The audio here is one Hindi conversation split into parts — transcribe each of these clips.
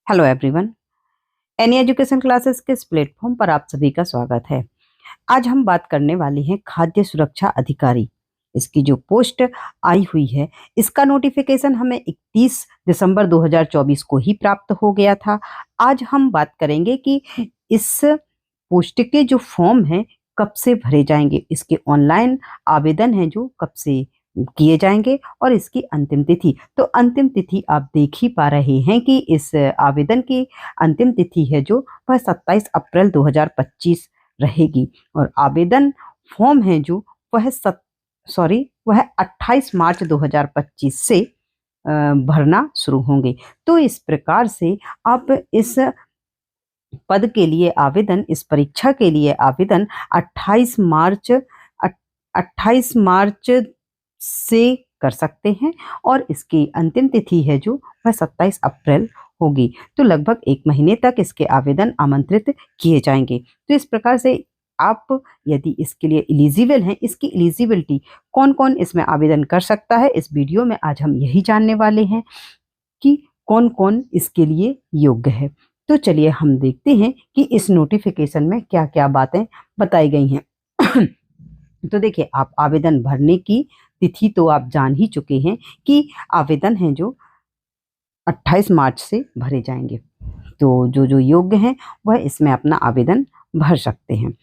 Hello everyone. Any education classes के इस प्लेटफॉर्म पर आप सभी का स्वागत है। आज हम बात करने वाले हैं खाद्य सुरक्षा अधिकारी। इसकी जो पोस्ट आई हुई है, इसका नोटिफिकेशन हमें 31 दिसंबर 2024 को ही प्राप्त हो गया था। आज हम बात करेंगे कि इस पोस्ट के जो फॉर्म हैं कब से भरे जाएंगे, इसके ऑनलाइन आवेदन हैं जो कब से किए जाएंगे और इसकी अंतिम तिथि। तो अंतिम तिथि आप देख ही पा रहे हैं कि इस आवेदन की अंतिम तिथि है जो वह 27 अप्रैल 2025 रहेगी और आवेदन फॉर्म है जो वह वह 28 मार्च 2025 से भरना शुरू होंगे। तो इस प्रकार से आप इस पद के लिए आवेदन, इस परीक्षा के लिए आवेदन 28 मार्च से कर सकते हैं और इसकी अंतिम तिथि है जो वह 27 अप्रैल होगी। तो लगभग 1 महीने तक इसके आवेदन आमंत्रित किए जाएंगे। तो इस प्रकार से आप यदि इसके लिए एलिजिबल हैं, इसकी एलिजिबिलिटी कौन कौन इसमें आवेदन कर सकता है, इस वीडियो में आज हम यही जानने वाले हैं कि कौन कौन इसके लिए योग्य है। तो चलिए हम देखते हैं कि इस नोटिफिकेशन में क्या क्या बातें बताई गई हैं। तो देखिए, आप आवेदन भरने की तिथि तो आप जान ही चुके हैं कि आवेदन है जो 28 मार्च से भरे जाएंगे। तो जो जो योग्य हैं वह इसमें अपना आवेदन भर सकते हैं।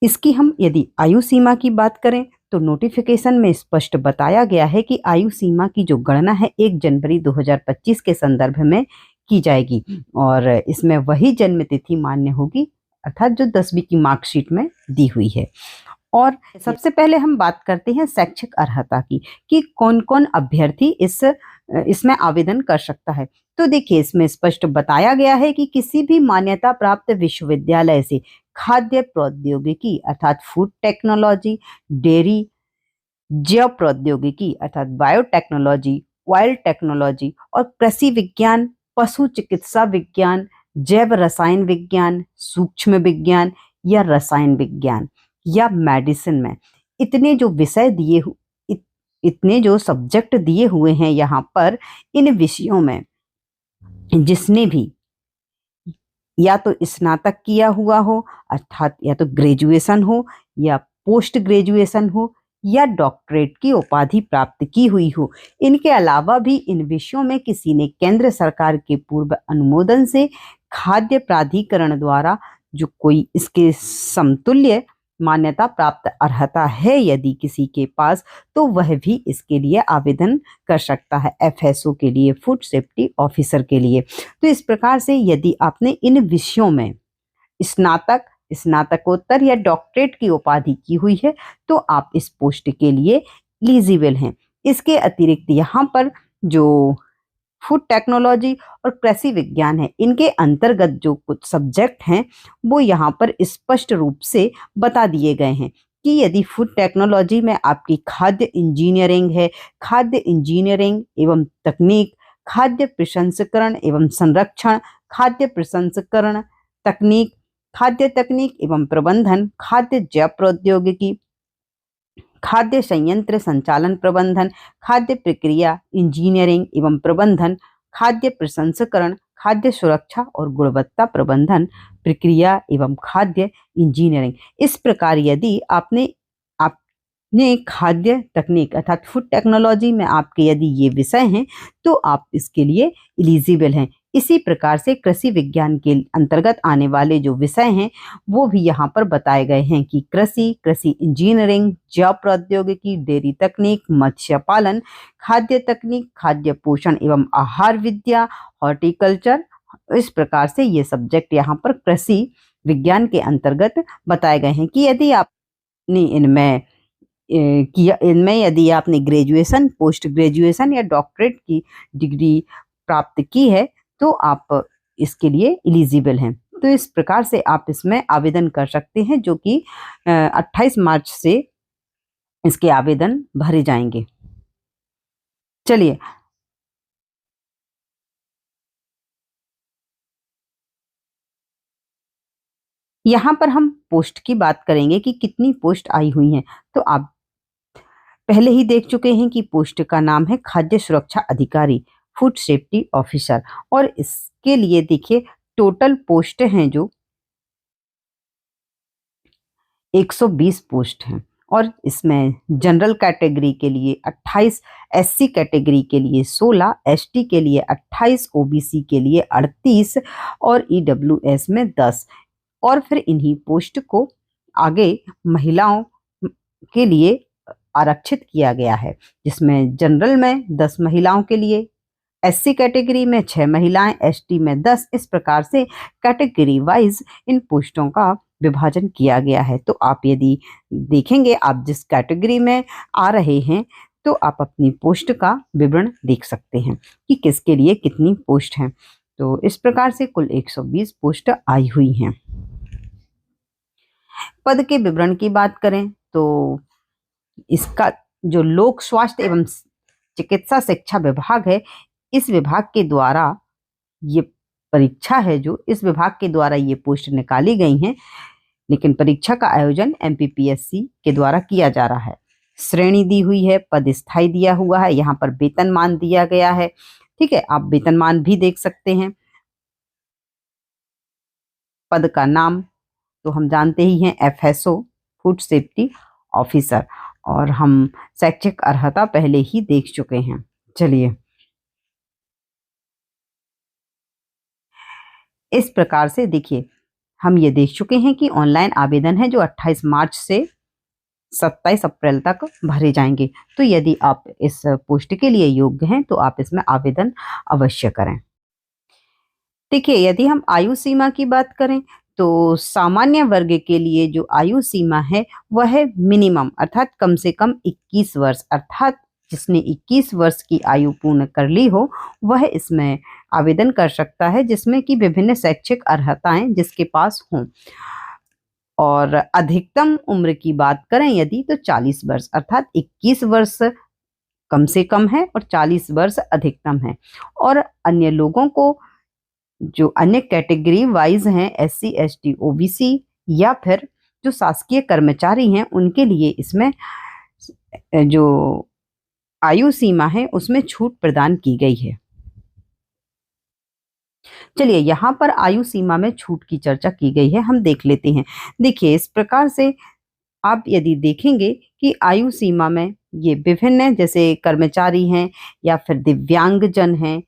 इसकी हम यदि आयु सीमा की बात करें तो नोटिफिकेशन में स्पष्ट बताया गया है कि आयु सीमा की जो गणना है 1 जनवरी 2025 के संदर्भ में की जाएगी और इसमें वही जन्म तिथि मान्य होगी, अर्थात जो 10वीं की मार्कशीट में दी हुई है। और सबसे पहले हम बात करते हैं शैक्षिक अर्हता की कि कौन कौन अभ्यर्थी इसमें आवेदन कर सकता है। तो देखिए, इसमें स्पष्ट बताया गया है कि किसी भी मान्यता प्राप्त विश्वविद्यालय से खाद्य प्रौद्योगिकी अर्थात फूड टेक्नोलॉजी, डेयरी, जैव प्रौद्योगिकी अर्थात बायोटेक्नोलॉजी, ऑयल टेक्नोलॉजी और कृषि विज्ञान, पशु चिकित्सा विज्ञान, जैव रसायन विज्ञान, सूक्ष्म विज्ञान या रसायन विज्ञान या मेडिसिन में इतने जो विषय इतने जो सब्जेक्ट दिए हुए हैं यहाँ पर, इन विषयों में जिसने भी या तो स्नातक किया हुआ हो अर्थात या तो ग्रेजुएशन हो या पोस्ट ग्रेजुएशन हो या डॉक्टरेट की उपाधि प्राप्त की हुई हो, इनके अलावा भी इन विषयों में किसी ने केंद्र सरकार के पूर्व अनुमोदन से खाद्य प्राधिकरण द्वारा जो कोई इसके समतुल्य मान्यता प्राप्त अर्हता है यदि किसी के पास, तो वह भी इसके लिए आवेदन कर सकता है, एफएसओ के लिए, फूड सेफ्टी ऑफिसर के लिए। तो इस प्रकार से यदि आपने इन विषयों में स्नातक, स्नातकोत्तर या डॉक्टरेट की उपाधि की हुई है तो आप इस पोस्ट के लिए एलिजिबल हैं। इसके अतिरिक्त यहाँ पर जो फूड टेक्नोलॉजी और कृषि विज्ञान है, इनके अंतर्गत जो कुछ सब्जेक्ट हैं वो यहाँ पर स्पष्ट रूप से बता दिए गए हैं कि यदि फूड टेक्नोलॉजी में आपकी खाद्य इंजीनियरिंग है, खाद्य इंजीनियरिंग एवं तकनीक, खाद्य प्रसंस्करण एवं संरक्षण, खाद्य प्रसंस्करण तकनीक, खाद्य तकनीक एवं प्रबंधन, खाद्य जैव प्रौद्योगिकी, खाद्य संयंत्र संचालन प्रबंधन, खाद्य प्रक्रिया इंजीनियरिंग एवं प्रबंधन, खाद्य प्रसंस्करण, खाद्य सुरक्षा और गुणवत्ता प्रबंधन, प्रक्रिया एवं खाद्य इंजीनियरिंग। इस प्रकार यदि आपने खाद्य तकनीक अर्थात फूड टेक्नोलॉजी में आपके यदि ये विषय हैं तो आप इसके लिए एलिजिबल हैं। इसी प्रकार से कृषि विज्ञान के अंतर्गत आने वाले जो विषय हैं वो भी यहाँ पर बताए गए हैं कि कृषि इंजीनियरिंग, जैव प्रौद्योगिकी, डेयरी तकनीक, मत्स्य पालन, खाद्य तकनीक, खाद्य पोषण एवं आहार विद्या, हॉर्टिकल्चर। इस प्रकार से ये सब्जेक्ट यहाँ पर कृषि विज्ञान के अंतर्गत बताए गए हैं कि यदि आपने इनमें यदि आपने ग्रेजुएशन, पोस्ट ग्रेजुएशन या डॉक्टरेट की डिग्री प्राप्त की है तो आप इसके लिए एलिजिबल हैं। तो इस प्रकार से आप इसमें आवेदन कर सकते हैं जो कि 28 मार्च से इसके आवेदन भरे जाएंगे। चलिए, यहाँ पर हम पोस्ट की बात करेंगे कि कितनी पोस्ट आई हुई हैं। तो आप पहले ही देख चुके हैं कि पोस्ट का नाम है खाद्य सुरक्षा अधिकारी फूड सेफ्टी ऑफिसर। और इसके लिए देखिए टोटल पोस्ट हैं जो 120 पोस्ट हैं। और इसमें जनरल कैटेगरी के लिए 28, एससी कैटेगरी के लिए 16, एसटी के लिए 28, ओबीसी के लिए 38 और ईडब्ल्यूएस में 10। और फिर इन्हीं पोस्ट को आगे महिलाओं के लिए आरक्षित किया गया है, जिसमें जनरल में 10 महिलाओं के लिए, एससी कैटेगरी में 6 महिलाएं, एसटी में 10। इस प्रकार से कैटेगरी वाइज इन पोस्टों का विभाजन किया गया है। तो आप यदि देखेंगे, आप जिस कैटेगरी में आ रहे हैं तो आप अपनी पोस्ट का विवरण देख सकते हैं कि किसके लिए कितनी पोस्ट हैं। तो इस प्रकार से कुल 120 पोस्ट आई हुई हैं। पद के विवरण की बात करें तो इसका जो लोक स्वास्थ्य एवं चिकित्सा शिक्षा विभाग है, इस विभाग के द्वारा ये परीक्षा है, जो इस विभाग के द्वारा ये पोस्ट निकाली गई हैं, लेकिन परीक्षा का आयोजन एमपीपीएससी के द्वारा किया जा रहा है। श्रेणी दी हुई है, पद स्थायी दिया हुआ है, यहाँ पर वेतनमान दिया गया है। ठीक है, आप वेतनमान भी देख सकते हैं। पद का नाम तो हम जानते ही हैं, एफएसओ फूड सेफ्टी ऑफिसर, और हम शैक्षिक अर्हता पहले ही देख चुके हैं। चलिए, इस प्रकार से देखिए हम ये देख चुके हैं कि ऑनलाइन आवेदन है जो 28 मार्च से 27 अप्रैल तक भरे जाएंगे। तो यदि आप इस पोस्ट के लिए योग्य हैं तो आप इसमें आवेदन अवश्य करें। देखिए, यदि हम आयु सीमा की बात करें तो सामान्य वर्ग के लिए जो आयु सीमा है वह है मिनिमम अर्थात कम से कम 21 वर्ष, अर्थात जिसने 21 वर्ष की आयु पूर्ण कर ली हो वह इसमें आवेदन कर सकता है, जिसमें कि विभिन्न शैक्षिक अर्हताएं जिसके पास हों। और अधिकतम उम्र की बात करें यदि तो 40 वर्ष, अर्थात 21 वर्ष कम से कम है और 40 वर्ष अधिकतम है। और अन्य लोगों को जो अन्य कैटेगरी वाइज हैं, एससी, एसटी, ओबीसी या फिर जो शासकीय कर्मचारी हैं, उनके लिए इसमें जो आयु सीमा है उसमें छूट प्रदान की गई है। चलिए, यहाँ पर आयु सीमा में छूट की चर्चा की गई है, हम देख लेते हैं। देखिए, इस प्रकार से आप यदि देखेंगे कि आयु सीमा में ये विभिन्न जैसे कर्मचारी हैं या फिर दिव्यांगजन हैं,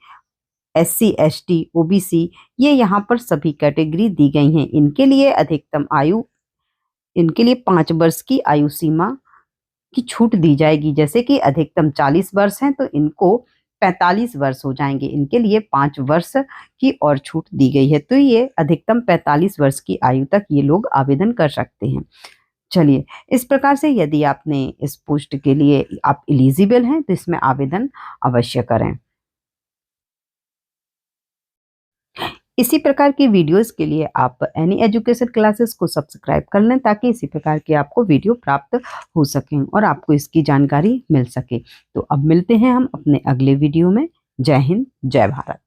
एससी, एसटी, ओबीसी, ये यहाँ पर सभी कैटेगरी दी गई हैं। इनके लिए अधिकतम आयु, इनके लिए 5 वर्ष की आयु सीमा की छूट दी जाएगी। जैसे कि अधिकतम 40 वर्ष हैं तो इनको 45 वर्ष हो जाएंगे, इनके लिए 5 वर्ष की और छूट दी गई है। तो ये अधिकतम 45 वर्ष की आयु तक ये लोग आवेदन कर सकते हैं। चलिए, इस प्रकार से यदि आपने इस पोस्ट के लिए आप एलिजिबल हैं तो इसमें आवेदन अवश्य करें। इसी प्रकार की वीडियोस के लिए आप एनी एजुकेशन क्लासेस को सब्सक्राइब कर लें ताकि इसी प्रकार के आपको वीडियो प्राप्त हो सकें और आपको इसकी जानकारी मिल सके। तो अब मिलते हैं हम अपने अगले वीडियो में। जय हिंद, जय भारत।